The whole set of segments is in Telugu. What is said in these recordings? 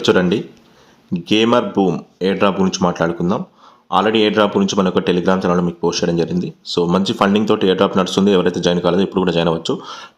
చూడండి, గేమర్ బూమ్ ఎయిర్ డ్రాప్ గురించి మాట్లాడుకుందాం. ఆల్రెడీ ఎయిర్ డ్రాప్ గురించి మనకు టెలిగ్రామ్ ఛానల్లో మీకు పోస్ట్ చేయడం జరిగింది. సో మంచి ఫండింగ్ తోటి ఎయిర్ డ్రాప్ నడుస్తుంది. ఎవరైతే జాయిన్ కాలేదో ఇప్పుడు కూడా జాయిన్ అవ్వచ్చు.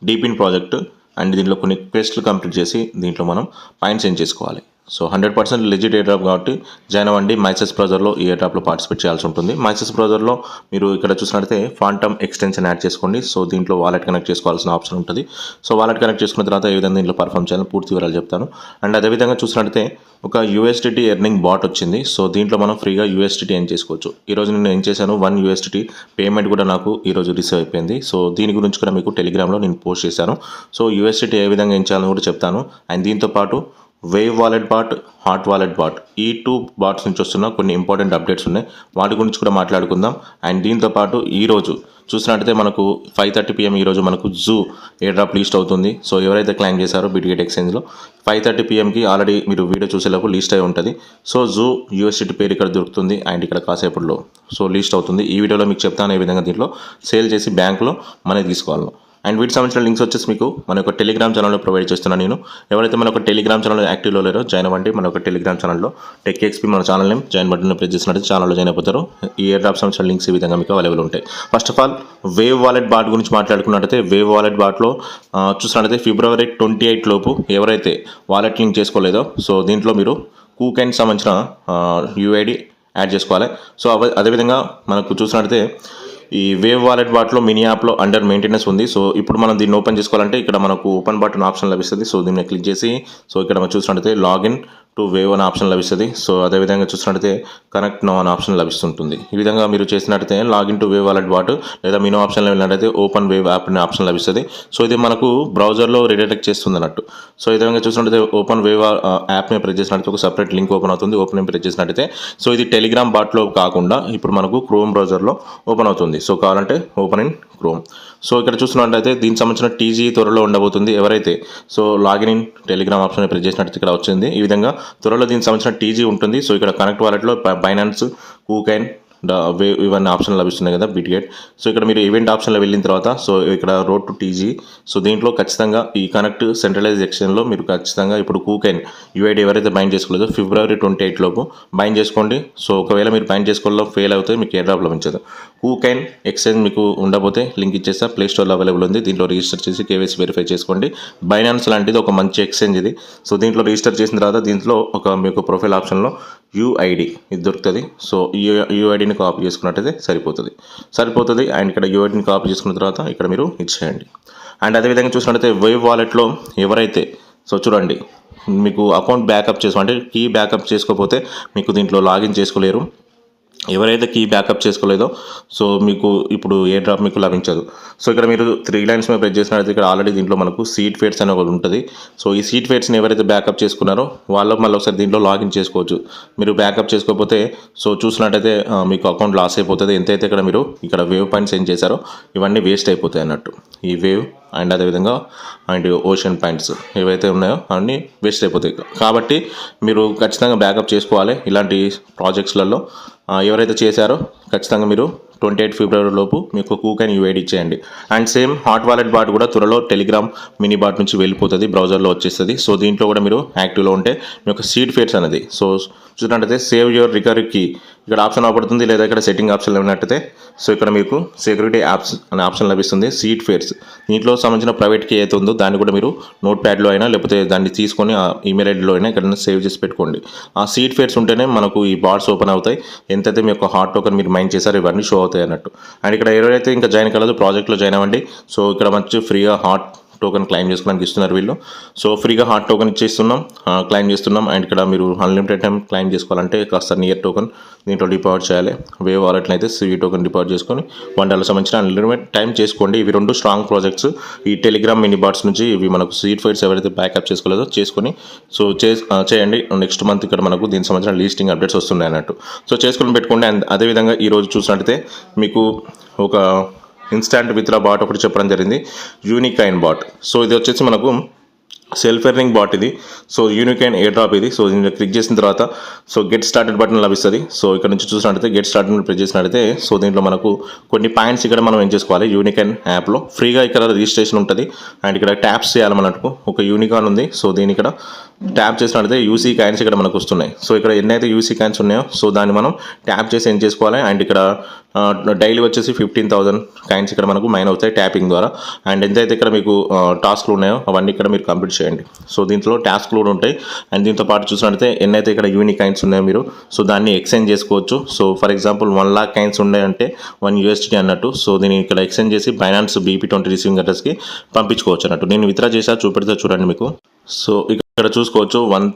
డీపిన్ ప్రాజెక్ట్ అండ్ దీంట్లో కొన్ని క్వెస్ట్లు కంప్లీట్ చేసి దీంట్లో మనం పాయింట్స్ ఏం చేసుకోవాలి. సో 100% లెజిట్ ఎయిర్ డ్రాప్ కాబట్టి జాయిన్ అవ్వండి. మైసెస్ బ్రౌజర్లో ఈ ఎయిర్ డ్రాప్లో పార్టిసిపేట్ చేయాల్సి ఉంటుంది. మైసెస్ బ్రౌజర్లో మీరు ఇక్కడ చూసినట్లయితే ఫాంటమ్ ఎక్స్టెన్షన్ యాడ్ చేసుకోండి. సో దీంట్లో వాలెట్ కనెక్ట్ చేసుకోవాల్సిన ఆప్షన్ ఉంటుంది. సో వాలెట్ కనెక్ట్ చేసుకున్న తర్వాత ఏ విధంగా దీంట్లో పర్ఫామ్ చేయాలని పూర్తి వివరాలు చెప్తాను. అండ్ అదేవిధంగా చూసినట్లయితే ఒక యూఎస్డిటీ ఎర్నింగ్ బాట్ వచ్చింది. సో దీంట్లో మనం ఫ్రీగా యూఎస్డిటీ ఎర్న్ చేసుకోవచ్చు. ఈరోజు నేను ఏం చేశాను, 1 యూఎస్డిటీ పేమెంట్ కూడా నాకు ఈరోజు రిసీవ్ అయిపోయింది. సో దీని గురించి కూడా మీకు టెలిగ్రామ్లో నేను పోస్ట్ చేశాను. సో యూఎస్డిటీ ఏ విధంగా ఏం చేయాలని కూడా చెప్తాను. అండ్ దీంతో పాటు Wave wallet bot, hot wallet bot, ఈ 2 బాట్స్ నుంచి వస్తున్న కొన్ని ఇంపార్టెంట్ అప్డేట్స్ ఉన్నాయి. వాటి గురించి కూడా మాట్లాడుకుందాం. అండ్ దీంతో పాటు ఈరోజు చూసినట్టయితే మనకు 5:30 PM ఈరోజు మనకు జూ ఎయిర్ డ్రాప్ లిస్ట్ అవుతుంది. సో ఎవరైతే క్లైమ్ చేశారో బిట్గేట్ ఎక్స్చేంజ్లో 5:30 PMకి ఆల్రెడీ మీరు వీడియో చూసేలోపు లిస్ట్ అయి ఉంటుంది. సో జూ యూఎస్డిటీ పేరు ఇక్కడ దొరుకుతుంది అండ్ ఇక్కడ కాసేపట్లో సో లిస్ట్ అవుతుంది. ఈ వీడియోలో మీకు చెప్తాను ఏ విధంగా దీంట్లో సేల్ చేసి బ్యాంకులో మనీ తీసుకోవాలో. అండ్ వీటికి సంబంధించిన లింక్స్ వచ్చేసి మీకు మన యొక్క టెలిగ్రామ్ ఛానల్లో ప్రొవైడ్ చేస్తున్నాను నేను. ఎవరైతే మన ఒక టెలిగ్రామ్ ఛానల్ యాక్టివ్లో లేరో జాయిన్ అవ్వండి. మన ఒక టెలిగ్రామ్ ఛానల్లో టెక్ ఎక్స్పీ మన channel name join button press చేసినట్టు ఛానల్లో జాయిన్ అయిపోతారు. ఈ ఎయిర్ డ్రాప్ సంబంధించిన లింక్స్ ఈ విధంగా మీకు అవైలబుల్ ఉంటాయి. First of all Wave wallet bot గురించి మాట్లాడుకున్నట్టయితే వేవ్ వాలెట్ బాట్లో చూసినట్టయితే February 28 లోపు ఎవరైతే వాలెట్ లింక్ చేసుకోలేదో సో దీంట్లో మీరు కూకైన్ సంబంధించిన యూఐడి యాడ్ చేసుకోవాలి. సో అదేవిధంగా మనకు చూసినట్టయితే ఈ వేవ్ వాలెట్ బాట్లో మినీ యాప్లో అండర్ మెయింటెనెన్స్ ఉంది. సో ఇప్పుడు మనం దీన్ని ఓపెన్ చేసుకోవాలంటే ఇక్కడ మనకు ఓపెన్ బటన్ ఆప్షన్ లభిస్తుంది. సో దీన్ని క్లిక్ చేసి సో ఇక్కడ మనం చూసినట్టయితే లాగిన్ టు వేవ్ అనే ఆప్షన్ లభిస్తుంది. సో అదేవిధంగా చూసినట్టయితే కనెక్ట్ నో అనే ఆప్షన్ లభిస్తుంటుంది. ఈ విధంగా మీరు చేసినట్టయితే login to Wave wallet bot లేదా మినో ఆప్షన్లో వెళ్ళినట్టయితే ఓపెన్ వేవ్ యాప్ అనే ఆప్షన్ లభిస్తుంది. సో ఇది మనకు బ్రౌజర్లో రీడైరెక్ట్ చేస్తుంది అన్నట్టు. సో ఈ విధంగా చూసినట్టయితే ఓపెన్ వేవ్ యాప్ మీద ప్రెస్ చేసినట్టయితే ఒక సపరేట్ లింక్ ఓపెన్ అవుతుంది. ఓపెన్ ప్రెస్ చేసినట్టయితే సో ఇది టెలిగ్రామ్ బాట్లో కాకుండా ఇప్పుడు మనకు క్రోమ్ బ్రౌజర్లో ఓపెన్ అవుతుంది. సో కావాలంటే ఓపెన్ ఇన్ క్రోమ్. సో ఇక్కడ చూస్తున్నట్లయితే దీనికి సంబంధించిన టీజీ త్వరలో ఉండబోతుంది. ఎవరైతే so login in Telegram option press చేసినట్టు ఇక్కడ వచ్చింది. ఈ విధంగా త్వరలో దీనికి సంబంధించిన టీజీ ఉంటుంది. సో ఇక్కడ కనెక్ట్ వాలెట్లో బైనాన్స్, కూకైన్, వేవ్ ఇవన్నీ ఆప్షన్ లభిస్తున్నాయి కదా బిట్గేట్. సో ఇక్కడ మీరు ఈవెంట్ ఆప్షన్లో వెళ్ళిన తర్వాత సో ఇక్కడ రోడ్ టు టీజీ సో దీంట్లో ఖచ్చితంగా ఈ కనెక్ట్ సెంట్రలైజ్ ఎక్స్చేంజ్లో మీరు ఖచ్చితంగా ఇప్పుడు కూకైన్ యూఐడి ఎవరైతే బైండ్ చేసుకోలేదో February 28 లోపు బైండ్ చేసుకోండి. సో ఒకవేళ మీరు బైండ్ చేసుకోవడంలో ఫెయిల్ అవుతే మీకు ఎయిర్ డ్రాప్ లభించదు. కూకైన్ ఎక్స్చేంజ్ మీకు ఉండబోతే లింక్ ఇచ్చేస్తా, ప్లే స్టోర్లో అవైలబుల్ ఉంది. దీంట్లో రిజిస్టర్ చేసి కేవైసీ వెరిఫై చేసుకోండి. బైనాన్స్ లాంటిది ఒక మంచి ఎక్స్చేంజ్ ఇది. సో దీంట్లో రిజిస్టర్ చేసిన తర్వాత దీంట్లో ఒక మీకు ప్రొఫైల్ ఆప్షన్లో యూఐడి ఇది దొరుకుతుంది. సో ఈ యూఐడిని కాపీ చేసుకున్నట్టయితే సరిపోతుంది. అండ్ ఇక్కడ యూఐడిని కాపీ చేసుకున్న తర్వాత ఇక్కడ మీరు ఇచ్చేయండి. అండ్ అదేవిధంగా చూసినట్టయితే వేవ్ వాలెట్లో ఎవరైతే సో చూడండి మీకు అకౌంట్ బ్యాకప్ అంటే కీ బ్యాకప్ చేసుకోకపోతే మీకు దీంట్లో లాగిన్ చేసుకోలేరు. ఎవరైతే కీ బ్యాకప్ చేసుకోలేదో సో మీకు ఇప్పుడు ఏ డ్రాప్ మీకు లభించదు. సో ఇక్కడ మీరు 3 లైన్స్ మీద ప్రెస్ చేసినట్లయితే ఇక్కడ ఆల్రెడీ దీంట్లో మనకు సీడ్ ఫేట్స్ అని ఒకటి ఉంటుంది. సో ఈ సీడ్ ఫేట్స్ని ఎవరైతే బ్యాకప్ చేసుకున్నారో వాళ్ళు మళ్ళీ ఒకసారి దీంట్లో లాగిన్ చేసుకోవచ్చు. మీరు బ్యాకప్ చేసుకోకపోతే సో చూసినట్టయితే మీకు అకౌంట్ లాస్ అయిపోతుంది. ఎంతైతే ఇక్కడ వేవ్ పాయింట్స్ ఏం చేశారో ఇవన్నీ వేస్ట్ అయిపోతాయి అన్నట్టు. ఈ వేవ్ అండ్ అదేవిధంగా అండ్ ఓషన్ పాయింట్స్ ఏవైతే ఉన్నాయో అన్నీ వేస్ట్ అయిపోతాయి. కాబట్టి మీరు ఖచ్చితంగా బ్యాకప్ చేసుకోవాలి. ఇలాంటి ప్రాజెక్ట్స్లలో ఎవరైతే చేశారో ఖచ్చితంగా మీరు 28 February లోపు మీకు కూకైన్ యూఐడి ఇచ్చేయండి. And same hot wallet bot కూడా త్వరలో టెలిగ్రామ్ మినీ బాట్ నుంచి వెళ్ళిపోతుంది, బ్రౌజర్లో వచ్చేస్తుంది. సో దీంట్లో కూడా మీరు యాక్టివ్లో ఉంటే మీ యొక్క సీడ్ ఫేట్స్ అనేది సో చూసినట్టయితే సేవ్ యువర్ రికవరీ కీ ఇక్కడ ఆప్షన్ అవబడుతుంది. లేదా ఇక్కడ సెట్టింగ్ ఆప్షన్ ఉన్నట్టయితే సో ఇక్కడ మీకు సెక్యూరిటీ యాప్స్ అనే ఆప్షన్ లభిస్తుంది. సీడ్ ఫేట్స్ దీంట్లో సంబంధించిన ప్రైవేట్ కీ అయితే ఉందో దాన్ని కూడా మీరు నోట్ ప్యాడ్లో అయినా లేకపోతే దాన్ని తీసుకొని ఆ ఈమెయిల్ ఐడిలో అయినా ఇక్కడ సేవ్ చేసి పెట్టుకోండి. ఆ సీడ్ ఫేట్స్ ఉంటేనే మనకు ఈ బాట్స్ ఓపెన్ అవుతాయి. ఎంతైతే మీ యొక్క హాట్ టోకెన్ మీరు మైండ్ చేశారో ఇవన్నీ షో అవుతాయి అన్నట్టు. అండ్ ఇక్కడ ఎవరైతే ఇంకా జాయిన్ కాలేదో ప్రాజెక్ట్లో జాయిన్ అవ్వండి. సో ఇక్కడ మంచి ఫ్రీగా హాట్ టోకెన్ క్లైమ్ చేసుకోవడానికి ఇస్తున్నారు వీళ్ళు. సో ఫ్రీగా హాట్ టోకెన్ క్లైమ్ చేస్తున్నాం. అండ్ ఇక్కడ మీరు అన్లిమిటెడ్ టైం క్లైమ్ చేసుకోవాలంటే కాస్త నియర్ టోకెన్ దీంట్లో డిపాజిట్ చేయాలి. వేవ్ వాలెట్లో అయితే సివి టోకెన్ డిపాజిట్ చేసుకొని $1 సంబంధించిన అన్లిమిటెడ్ టైం చేసుకోండి. ఇవి 2 స్ట్రాంగ్ ప్రాజెక్ట్స్. ఈ టెలిగ్రామ్ మినీ బాట్స్ నుంచి ఇవి మనకు సీడ్ ఫైట్స్ ఎవరైతే బ్యాకప్ చేసుకోలేదో చేసుకొని సో చేయండి. నెక్స్ట్ మంత్ ఇక్కడ మనకు దీనికి సంబంధించిన లీస్టింగ్ అప్డేట్స్ వస్తున్నాయి అన్నట్టు. సో చేసుకొని పెట్టుకోండి. అండ్ అదేవిధంగా ఈరోజు చూసినట్టయితే మీకు ఒక ఇన్స్టాంట్ విత్డ్రా బాట్ ఒకటి చెప్పడం జరిగింది, యూనికైన్ బాట్. సో ఇది వచ్చేసి మనకు సెల్ఫ్ ఎర్నింగ్ బాట్ ఇది. సో యూనికైన్ ఎయిర్ డ్రాప్ ఇది. సో దీన్ని క్లిక్ చేసిన తర్వాత సో గెట్ స్టార్టెడ్ బటన్ లభిస్తుంది. సో ఇక్కడ నుంచి చూసినట్టయితే గెట్ స్టార్టెడ్ ప్రెస్ చేసినట్టయితే సో దీంట్లో మనకు కొన్ని పాయింట్స్ ఇక్కడ మనం ఏం చేసుకోవాలి, యూనికైన్ యాప్లో ఫ్రీగా ఇక్కడ రిజిస్ట్రేషన్ ఉంటుంది. అండ్ ఇక్కడ ట్యాప్స్ చేయాలి మనకు ఒక యూనికాన్ ఉంది. సో దీని ఇక్కడ ట్యాప్ చేసినట్లయితే యూసీ కాయిన్స్ ఇక్కడ మనకు వస్తున్నాయి. సో ఇక్కడ ఎన్నైతే యూసీ కాయిన్స్ ఉన్నాయో సో దాన్ని మనం ట్యాప్ చేసి ఏం చేసుకోవాలి. అండ్ ఇక్కడ డైలీ వచ్చేసి 15,000 కాయిన్స్ ఇక్కడ మనకు మైన్ అవుతాయి ట్యాపింగ్ ద్వారా. అండ్ ఎంతైతే ఇక్కడ మీకు టాస్క్లు ఉన్నాయో అవన్నీ ఇక్కడ మీరు కంప్లీట్ చేయండి. సో దీంట్లో టాస్క్లు కూడా ఉంటాయి. అండ్ దీంతో పాటు చూసినట్లయితే ఎన్నైతే ఇక్కడ యూనిక్ కాయిన్స్ ఉన్నాయో మీరు సో దాన్ని ఎక్స్చేంజ్ చేసుకోవచ్చు. So for example 1 lakh coins ఉన్నాయంటే 1 USDT అన్నట్టు. సో దీన్ని ఇక్కడ ఎక్స్చేంజ్ చేసి బైనాన్స్ BP20 రిసీవింగ్ అడ్రస్కి పంపించుకోవచ్చు అన్నట్టు. నేను విత్డ్రా చేసా చూపెడితే చూడండి మీకు. సో ఇక్కడ చూసుకోవచ్చు 1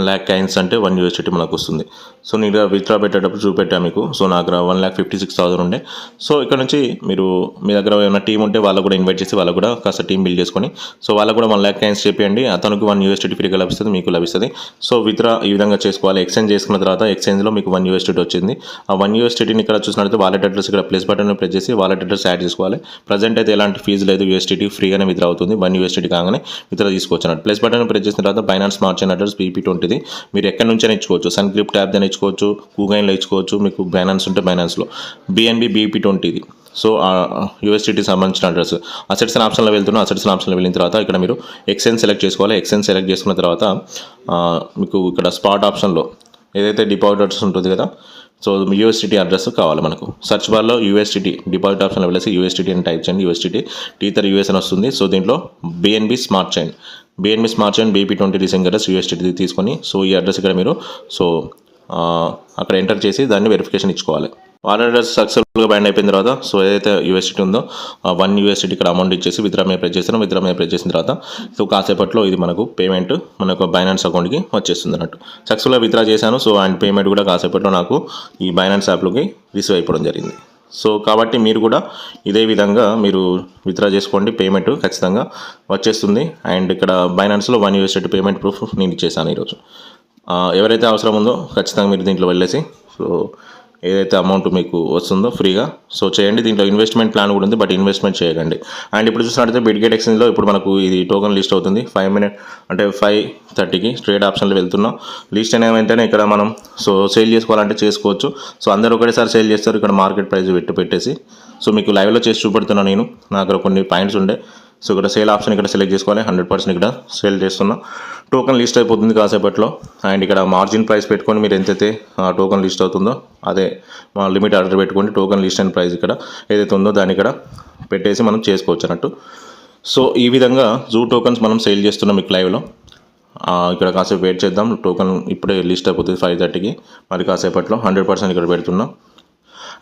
lakh కాయిన్స్ అంటే 1 USDT మనకు వస్తుంది. సో నేను విత్డ్రా పెట్టేటప్పుడు చూపెట్టాను మీకు. సో నా దగ్గర 1,56,000 ఉండే. సో ఇక్కడ నుంచి మీరు మీ దగ్గర ఏమైనా టీం ఉంటే వాళ్ళకు కూడా ఇన్వైట్ చేసి వాళ్ళకు కూడా కాస్త టీం బిల్డ్ చేసుకొని సో వాళ్ళకు కూడా 1 lakh కాయిన్స్ చెప్పండి. అతనికి 1 USDT ఫ్రీగా లభిస్తుంది, మీకు లభిస్తుంది. సో విత్డ్రా ఈ విధంగా చేసుకోవాలి. ఎక్స్చేంజ్ చేసుకున్న తర్వాత ఎక్స్చేంజ్లో మీకు 1 USDT వచ్చింది. ఆ 1 USDTని ఇక్కడ చూసినట్లయితే వాలెట్ అడ్రస్ ఇక్కడ ప్లస్ బటన్ ప్రెస్ చేసి వాలెట్ అడ్రస్ యాడ్ చేసుకోవాలి. ప్రజెంట్ అయితే ఎలాంటి ఫీజు లేదు, USDT ఫ్రీగానే విత్డ్రా అవుతుంది. 1 USDT కాగానే విత్డ్రా తీసుకోవచ్చు అన్నట్టు. ప్లస్ బటన్ ప్రెస్ చేసిన తర్వాత బైనాన్స్ స్మార్ట్ చైన్ అడ్రస్ BP20ది మీరు ఎక్కడి నుంచైనా ఇచ్చుకోవచ్చు. సన్క్రిప్ట్ యాప్ దాన్ని ఇచ్చుకోవచ్చు, కూగైన్లో ఇచ్చుకోవచ్చు, మీకు బైనాన్స్ ఉంటే బైనాన్స్లో BNB BP20ది. సో USDT సంబంధించిన అడ్రస్ అసెట్స్ అండ్ ఆప్షన్లో వెళ్తున్నాం. అసెట్స్ అండ్ ఆప్షన్లో వెళ్ళిన తర్వాత ఇక్కడ మీరు ఎక్స్చేంజ్ సెలెక్ట్ చేసుకోవాలి. ఎక్స్చేంజ్ సెలెక్ట్ చేసుకున్న తర్వాత మీకు ఇక్కడ స్పాట్ ఆప్షన్లో ఏదైతే డిపాజిట్ అడ్రస్ ఉంటుంది కదా సో USDT అడ్రస్ కావాలి మనకు. సర్చ్ బార్లో USDT డిపాజిట్ ఆప్షన్లో వెళ్ళేసి USDT అని టైప్ చేయండి. USDT టీథర్ US అని వస్తుంది. సో దీంట్లో BNB smart chain BP20 receiving address USDT తీసుకొని సో ఈ అడ్రస్ ఇక్కడ మీరు సో అక్కడ ఎంటర్ చేసి దాన్ని వెరిఫికేషన్ ఇచ్చుకోవాలి. వాలెట్ అడ్రస్ సక్సెస్ఫుల్గా బైండ్ అయిపోయిన తర్వాత సో ఏదైతే USDT ఉందో 1 USDT ఇక్కడ అమౌంట్ ఇచ్చేసి విత్డ్రా మీద ప్రెస్ చేస్తాను. విత్డ్రా మీద ప్రెస్ చేసిన తర్వాత సో కాసేపట్లో ఇది మనకు పేమెంట్ మన యొక్క బైనాన్స్ అకౌంట్కి వచ్చేస్తుంది అన్నట్టు. సక్సెస్ఫుల్గా విత్డ్రా చేశాను. సో అండ్ పేమెంట్ కూడా కాసేపట్లో నాకు ఈ బైనాన్స్ యాప్లోకి రిసీవ్ అయిపోవడం జరిగింది. సో కాబట్టి మీరు కూడా ఇదే విధంగా మీరు విత్డ్రా చేసుకోండి, పేమెంట్ ఖచ్చితంగా వచ్చేస్తుంది. అండ్ ఇక్కడ బైనాన్స్లో 1 USDT పేమెంట్ ప్రూఫ్ నేను ఇచ్చేసాను ఈరోజు. ఎవరైతే అవసరం ఉందో ఖచ్చితంగా మీరు దీంట్లో వెళ్ళేసి సో ఏదైతే అమౌంట్ మీకు వస్తుందో ఫ్రీగా సో చేయండి. దీంట్లో ఇన్వెస్ట్మెంట్ ప్లాన్ కూడా ఉంది, బట్ ఇన్వెస్ట్మెంట్ చేయకండి. అండ్ ఇప్పుడు చూసినట్లయితే బిట్గెట్ ఎక్స్చేంజ్లో ఇప్పుడు మనకు ఇది టోకెన్ లిస్ట్ అవుతుంది 5 minutes అంటే 5:30కి ట్రేడ్ ఆప్షన్లో వెళ్తున్నాం. లిస్ట్ అయిన వెంటనే ఇక్కడ మనం సో సేల్ చేసుకోవాలంటే చేసుకోవచ్చు. సో అందరూ ఒకటేసారి సేల్ చేస్తారు. ఇక్కడ మార్కెట్ ప్రైస్ పెట్టేసి సో మీకు లైవ్లో చేసి చూపెడుతున్నాను నేను. నా దగ్గర కొన్ని పాయింట్స్ ఉండే. సో ఇక్కడ సేల్ ఆప్షన్ ఇక్కడ సెలెక్ట్ చేసుకోవాలి. 100% ఇక్కడ సేల్ చేస్తున్నా. టోకెన్ లిస్ట్ అయిపోతుంది కాసేపట్లో. అండ్ ఇక్కడ మార్జిన్ ప్రైస్ పెట్టుకొని మీరు ఎంతైతే టోకెన్ లిస్ట్ అవుతుందో అదే లిమిట్ ఆర్డర్ పెట్టుకోండి. టోకెన్ లిస్ట్ అండ్ ప్రైస్ ఇక్కడ ఏదైతే ఉందో దాన్ని ఇక్కడ పెట్టేసి మనం చేసుకోవచ్చు అన్నట్టు. సో ఈ విధంగా జూ టోకెన్స్ మనం సేల్ చేస్తున్నాం మీకు లైవ్లో. ఇక్కడ కాసేపు వెయిట్ చేద్దాం. టోకెన్ ఇప్పుడే లిస్ట్ అయిపోతుంది 5:30కి. మరి కాసేపట్లో 100% ఇక్కడ పెడుతున్నాం.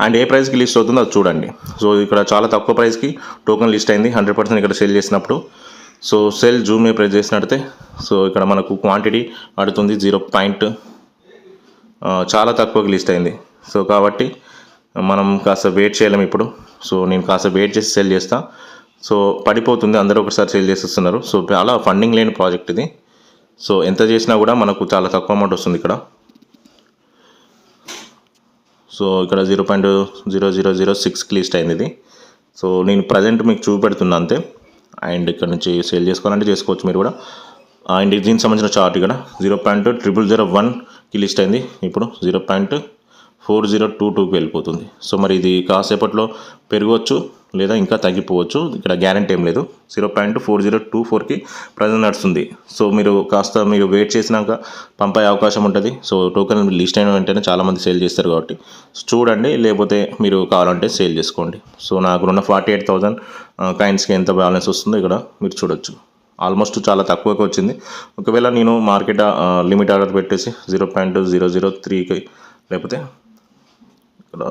అండ్ ఏ ప్రైస్కి లిస్ట్ అవుతుందో అది చూడండి. సో ఇక్కడ చాలా తక్కువ ప్రైస్కి టోకెన్ లిస్ట్ అయింది 100% ఇక్కడ సేల్ చేసినప్పుడు. సో సెల్ జూమ్ మీద ప్రెస్ చేసినట్టయితే సో ఇక్కడ మనకు క్వాంటిటీ అడుగుతుంది 0. చాలా తక్కువకి లిస్ట్ అయింది. సో కాబట్టి మనం కాస్త వెయిట్ చేయలేము ఇప్పుడు. సో నేను కాస్త వెయిట్ చేసి సెల్ చేస్తా. సో పడిపోతుంది, అందరూ ఒకసారి సేల్ చేసేస్తున్నారు. సో చాలా ఫండింగ్ లేని ప్రాజెక్ట్ ఇది. సో ఎంత చేసినా కూడా మనకు చాలా తక్కువ అమౌంట్ వస్తుంది ఇక్కడ. సో ఇక్కడ 0.0006కి లిస్ట్ అయింది ఇది. సో నేను ప్రజెంట్ మీకు చూపెడుతున్నా అంతే. అండ్ ఇక్కడ నుంచి సేల్ చేసుకోవాలంటే చేసుకోవచ్చు మీరు కూడా. అండ్ దీనికి సంబంధించిన చార్ట్ ఇక్కడ 0.0001కి లిస్ట్ అయింది. ఇప్పుడు 0.4022కి వెళ్ళిపోతుంది. సో మరి ఇది కాసేపట్లో పెరగవచ్చు లేదా ఇంకా తగ్గిపోవచ్చు. ఇక్కడ గ్యారంటీ ఏం లేదు. 0.4024కి ప్రజెంట్ నడుస్తుంది. సో మీరు కాస్త మీరు వెయిట్ చేసినాక పంపే అవకాశం ఉంటుంది. సో టోకెన్ లిస్ట్ అయిన వెంటనే చాలామంది సేల్ చేస్తారు కాబట్టి చూడండి, లేకపోతే మీరు కావాలంటే సేల్ చేసుకోండి. సో నాకు ఉన్న 48,000 కాయిన్స్కి ఎంత బ్యాలెన్స్ వస్తుందో ఇక్కడ మీరు చూడొచ్చు. ఆల్మోస్ట్ చాలా తక్కువగా వచ్చింది. ఒకవేళ నేను మార్కెట్ లిమిట్ ఆర్డర్ పెట్టేసి 0.003కి లేకపోతే ఇక్కడ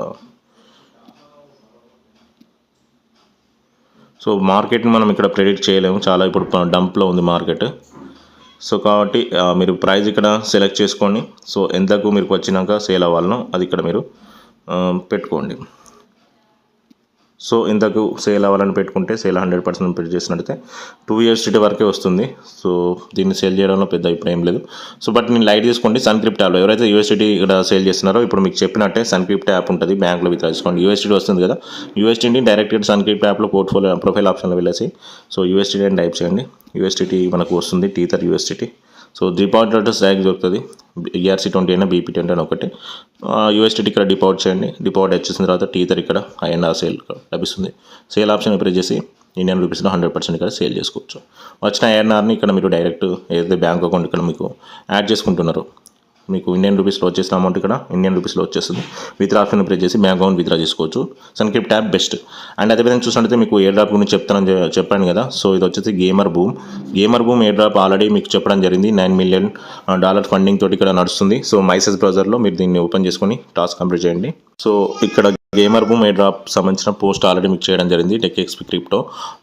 సో మార్కెట్ని మనం ఇక్కడ ప్రెడిక్ట్ చేయలేము. చాలా ఇప్పుడు డంప్లో ఉంది మార్కెట్. సో కాబట్టి మీరు ప్రైస్ ఇక్కడ సెలెక్ట్ చేసుకోండి. సో ఎంతకు మీకు వచ్చినాక సేల్ అవ్వాలనో అది ఇక్కడ మీరు పెట్టుకోండి. సో ఇంతకు సేల్ అవ్వాలని పెట్టుకుంటే సేల్ 100% పెట్టి చేసినట్టయితే 2 USDT వరకే వస్తుంది. సో దీన్ని సేల్ చేయడంలో పెద్ద ఇప్పుడు ఏం లేదు. సో బట్ నేను లైట్ తీసుకోండి. సన్క్రిప్ట్ యాప్లో ఎవరైతే USDT ఇక్కడ సేల్ చేస్తున్నారో ఇప్పుడు మీకు చెప్పినట్టే సన్క్రిప్ట్ యాప్ ఉంటుంది, బ్యాంక్లో విత్డ్రా చేసుకోండి. USDT వస్తుంది కదా, USDTని డైరెక్ట్గా సన్క్రిప్ట్ యాప్లో ప్రొఫైల్ ఆప్షన్లో వెళ్ళేసి సో USDT అని టైప్ చేయండి. USDT మనకు వస్తుంది teether USDT. So deposit address direct దొరుకుతుంది. ERC20 అయినా BP20 అయినా ఒకటి. USDT ఇక్కడ డిపాజిట్ చేయండి. డిపాజిట్ వచ్చేసిన తర్వాత టీథర్ ఇక్కడ INR సేల్ లభిస్తుంది. సేల్ ఆప్షన్ ప్రెస్ చేసి ఇండియన్ రూపీస్లో 100% ఇక్కడ సేల్ చేసుకోవచ్చు. వచ్చిన ఏఎన్ఆర్ని ఇక్కడ మీరు డైరెక్ట్ ఏదైతే బ్యాంక్ అకౌంట్ ఇక్కడ మీకు యాడ్ చేసుకుంటున్నారో మీకు ఇండియన్ రూపీస్లో వచ్చేసిన అమౌంట్ ఇక్కడ ఇండియన్ రూపీస్లో వచ్చేస్తుంది. విత్డ్రా ఆప్షన్ ప్రెస్ చేసి బ్యాంక్ అకౌంట్ విత్డ్రా చేసుకోవచ్చు. సన్క్రిప్ట్ యాప్ బెస్ట్. అండ్ అదేవిధంగా చూసినట్లయితే మీకు ఎయిర్ డ్రాప్ గురించి చెప్పాను కదా. సో ఇది వచ్చేసి gamer boom air drop already మీకు చెప్పడం జరిగింది. $9 million ఫండింగ్ తోటి ఇక్కడ నడుస్తుంది. సో మైసెస్ బ్రౌజర్లో మీరు దీన్ని ఓపెన్ చేసుకొని టాస్క్ కంప్లీట్ చేయండి. సో ఇక్కడ గేమర్ బూమ్ ఎయిర్ డ్రాప్ సంబంధించిన పోస్ట్ ఆల్రెడీ మీకు చేయడం జరిగింది టెక్ఎక్స్పీ క్రిప్టో.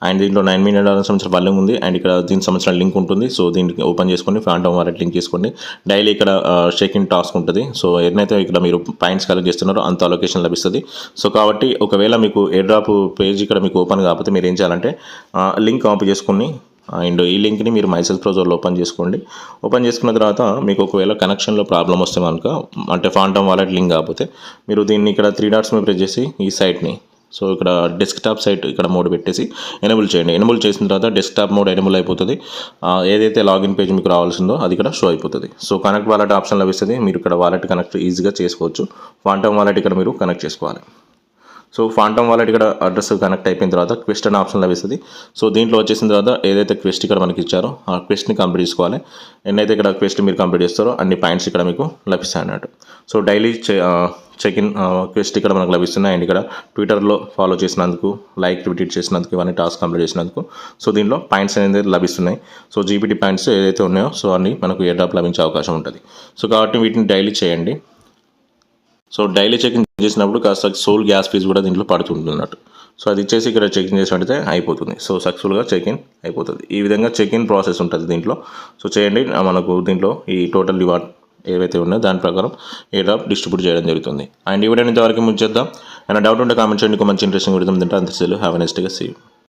అండ్ దీంట్లో $9 million సంబంధించిన ఫండింగ్ ఉంది. అండ్ ఇక్కడ దీనికి సంబంధించిన లింక్ ఉంటుంది. సో దీనికి ఓపెన్ చేసుకొని ఫాంటమ్ వాలెట్ లింక్ చేసుకోండి. డైలీ ఇక్కడ షేకింగ్ టాస్క్ ఉంటుంది. సో ఎన్నైతే ఇక్కడ మీరు పాయింట్స్ కలెక్ట్ చేస్తున్నారో అంత అలొకేషన్ లభిస్తుంది. సో కాబట్టి ఒకవేళ మీకు ఎయిర్ డ్రాప్ పేజ్ ఇక్కడ మీకు ఓపెన్ కాకపోతే మీరు ఏం చేయాలంటే లింక్ కాపీ చేసుకుని అండ్ ఈ లింక్ని మీరు మైసెస్ బ్రౌజర్లో ఓపెన్ చేసుకోండి. ఓపెన్ చేసుకున్న తర్వాత మీకు ఒకవేళ కనెక్షన్లో ప్రాబ్లం వస్తే కనుక అంటే ఫాంటమ్ వాలెట్ లింక్ కాకపోతే మీరు దీన్ని ఇక్కడ 3 dots మీద ప్రెస్ చేసి ఈ సైట్ని సో ఇక్కడ డెస్క్టాప్ సైట్ ఇక్కడ మోడ్ పెట్టేసి ఎనేబుల్ చేయండి. ఎనేబుల్ చేసిన తర్వాత డెస్క్టాప్ మోడ్ ఎనేబుల్ అయిపోతుంది. ఏదైతే లాగిన్ పేజ్ మీకు రావాల్సిందో అది ఇక్కడ షో అయిపోతుంది. సో కనెక్ట్ వాలెట్ ఆప్షన్ లభిస్తుంది. మీరు ఇక్కడ వాలెట్ కనెక్ట్ ఈజీగా చేసుకోవచ్చు. ఫాంటమ్ వాలెట్ ఇక్కడ మీరు కనెక్ట్ చేసుకోవాలి. సో ఫాంటమ్ వాలెట్ ఇక్కడ అడ్రస్ కనెక్ట్ అయిపోయిన తర్వాత క్వెస్ట్ అనే ఆప్షన్ లభిస్తుంది. సో దీంట్లో వచ్చేసిన తర్వాత ఏదైతే క్వెస్ట్ ఇక్కడ మనకి ఇచ్చారో ఆ క్వెస్ట్ని కంప్లీట్ చేసుకోవాలి. ఎన్నైతే ఇక్కడ క్వెస్ట్ మీరు కంప్లీట్ చేస్తారో అన్ని పాయింట్స్ ఇక్కడ మీకు లభిస్తాయి అన్నట్టు. సో డైలీ చెక్-ఇన్ క్వెస్ట్ ఇక్కడ మనకు లభిస్తున్నాయి. అండ్ ఇక్కడ ట్విట్టర్లో ఫాలో చేసినందుకు ట్వీట్ చేసినందుకు ఇవన్నీ టాస్క్ కంప్లీట్ చేసినందుకు సో దీంట్లో పాయింట్స్ అనేది లభిస్తున్నాయి. సో జీపీటీ పాయింట్స్ ఏదైతే ఉన్నాయో సో అన్ని మనకు ఎయిర్ డ్రాప్ లభించే అవకాశం ఉంటుంది. సో కాబట్టి వీటిని డైలీ చేయండి. సో డైలీ చెకింగ్ చేసినప్పుడు కాస్త సోల్ గ్యాస్ ఫీజు కూడా దీంట్లో పడుతుంటున్నట్టు. సో అది ఇచ్చేసి ఇక్కడ చెకింగ్ చేసినట్టయితే అయిపోతుంది. సో సక్సెస్ఫుల్గా చెకిన్ అయిపోతుంది. ఈ విధంగా చెకిన్ ప్రాసెస్ ఉంటుంది దీంట్లో. సో చేయండి. మనకు దీంట్లో ఈ టోటల్ రివార్డ్ ఏవైతే ఉన్నాయో దాని ప్రకారం ఎయిర్ డ్రాప్ డిస్ట్రిబ్యూట్ చేయడం జరుగుతుంది. అండ్ ఈ వీడియోని ఇంతవరకు ముంచేద్దాం. ఏమైనా డౌట్ ఉంటే కామెంట్ చేయండి. మంచి ఇంట్రెస్టింగ్ వీడియో తింటే అంతే. Have a nice day. See you.